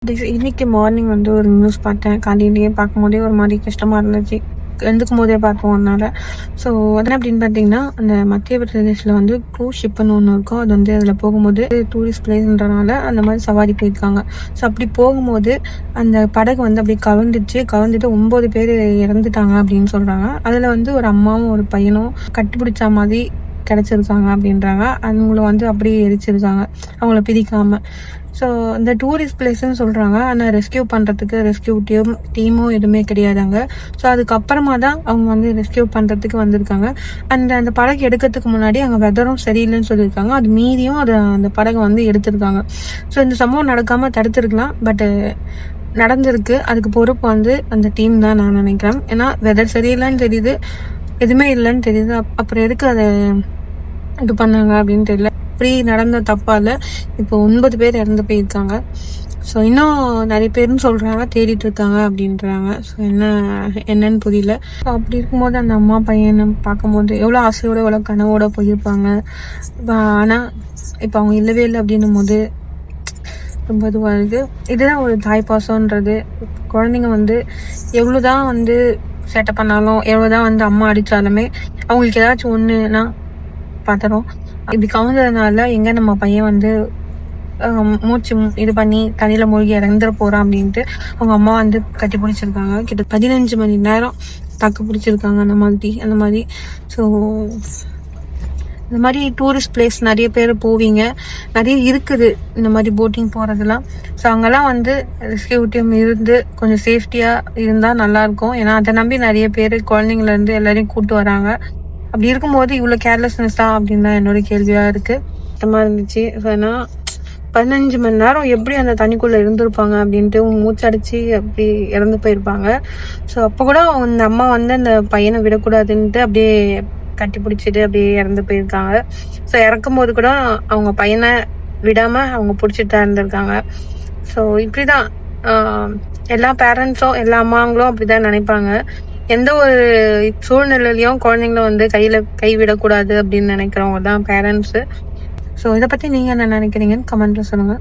இன்னைக்கு மார்னிங் வந்து ஒரு நியூஸ் பார்த்தேன். காலையிலேயே பார்க்கும்போதே ஒரு மாதிரி கஷ்டமா இருந்துச்சு. எழுந்துக்கும் போதே பார்த்தோம் அதனால. ஸோ அதெல்லாம் அப்படின்னு பார்த்தீங்கன்னா, அந்த மத்திய பிரதேசில் வந்து க்ரூஸ் ஷிப்புன்னு ஒன்று இருக்கும். அது வந்து அதில் போகும்போது டூரிஸ்ட் பிளேஸ்ன்றனால அந்த மாதிரி சவாரி போயிருக்காங்க. ஸோ அப்படி போகும்போது அந்த படகு வந்து அப்படியே கவிழ்ந்துட்டு 9 பேர் இறந்துட்டாங்க அப்படின்னு சொல்கிறாங்க. அதில் வந்து ஒரு அம்மாவும் ஒரு பையனும் கட்டிப்பிடிச்ச மாதிரி கிடச்சிருக்காங்க அப்படின்றாங்க. அவங்கள வந்து அப்படியே எரிச்சிருக்காங்க, அவங்கள பிரிக்காமல். ஸோ இந்த டூரிஸ்ட் பிளேஸ்ன்னு சொல்கிறாங்க. ஆனால் ரெஸ்கியூ பண்ணுறதுக்கு ரெஸ்கியூ டீமும் எதுவுமே கிடையாதாங்க. ஸோ அதுக்கப்புறமா தான் அவங்க வந்து ரெஸ்கியூ பண்ணுறதுக்கு வந்திருக்காங்க. அந்த படகு எடுக்கிறதுக்கு முன்னாடி அங்கே வெதரும் சரியில்லைன்னு சொல்லியிருக்காங்க. அது மீறியும் அந்த படகை வந்து எடுத்திருக்காங்க. ஸோ இந்த சம்பவம் நடக்காமல் தடுத்துருக்கலாம். பட்டு நடந்திருக்கு. அதுக்கு பொறுப்பு வந்து அந்த டீம் தான் நான் நினைக்கிறேன். ஏன்னா வெதர் சரியில்லைன்னு தெரியுது, எதுவுமே இல்லைன்னு தெரியுது. அப்புறம் எதுக்கு அதை இது பண்ணாங்க அப்படின்னு தெரியல. இப்படி நடந்த தப்பால இப்போ 9 பேர் இறந்து போயிருக்காங்க. ஸோ இன்னும் நிறைய பேர்னு சொல்றாங்க, தேடிட்டு இருக்காங்க அப்படின்றாங்க. ஸோ என்னன்னு புரியல. ஸோ அப்படி இருக்கும்போது அந்த அம்மா பையனை பார்க்கும்போது எவ்வளோ ஆசையோட எவ்வளோ கனவோட போயிருப்பாங்க. ஆனால் இப்போ அவங்க இல்லவே இல்லை அப்படின்னும் போது ரொம்ப இதுவாக இருக்குது. இதுதான் ஒரு தாய் பாசம்ன்றது. குழந்தைங்க வந்து எவ்வளோதான் வந்து சேட்டை பண்ணாலும், எவ்வளோதான் வந்து அம்மா அடித்தாலுமே அவங்களுக்கு ஏதாச்சும் ஒன்றுனா பதறும். இப்படி கவுந்ததுனால எங்க நம்ம பையன் வந்து மூச்சு இது பண்ணி தண்ணியில மூழ்கி இறந்துட போறான் அப்படின்ட்டு அவங்க அம்மா வந்து கட்டி பிடிச்சிருக்காங்க. கிட்ட 15 மணி நேரம் தாக்கு பிடிச்சிருக்காங்க. அந்த மாதிரி ஸோ இந்த மாதிரி டூரிஸ்ட் பிளேஸ் நிறைய பேர் போவீங்க, நிறைய இருக்குது இந்த மாதிரி போட்டிங் போகிறதுலாம். ஸோ அங்கெல்லாம் வந்து ரெஸ்கியூ டீம் இருந்து கொஞ்சம் சேஃப்டியாக இருந்தால் நல்லாயிருக்கும். ஏன்னா அதை நம்பி நிறைய பேர் குழந்தைங்கலேருந்து எல்லாரையும் கூப்பிட்டு வராங்க. அப்படி இருக்கும்போது இவ்வளோ கேர்லெஸ்னஸா அப்படின்னு தான் என்னோட கேள்வியாக இருக்குது. கஷ்டமாக இருந்துச்சு. ஸோ ஏன்னா 15 மணி நேரம் எப்படி அந்த தண்ணிக்குள்ளே இருந்திருப்பாங்க அப்படின்ட்டு மூச்சடிச்சு அப்படி இறந்து போயிருப்பாங்க. ஸோ அப்போ கூட அந்த அம்மா வந்து அந்த பையனை விடக்கூடாதுன்ட்டு அப்படியே கட்டி பிடிச்சிட்டு அப்படியே இறந்து போயிருக்காங்க. ஸோ இறக்கும் போது கூட அவங்க பையனை விடாமல் அவங்க பிடிச்சிட்டு தான் இருந்திருக்காங்க. ஸோ இப்படி தான் எல்லா பேரண்ட்ஸும் எல்லா அம்மாங்களும் அப்படி தான் நினைப்பாங்க. எந்த ஒரு சூழ்நிலையிலையும் குழந்தைங்கள வந்து கைவிடக்கூடாது அப்படின்னு நினைக்கிறவங்க தான் பேரண்ட்ஸு. ஸோ இதை பற்றி நீங்கள் என்ன நினைக்கிறீங்கன்னு கமெண்ட்ல சொல்லுங்கள்.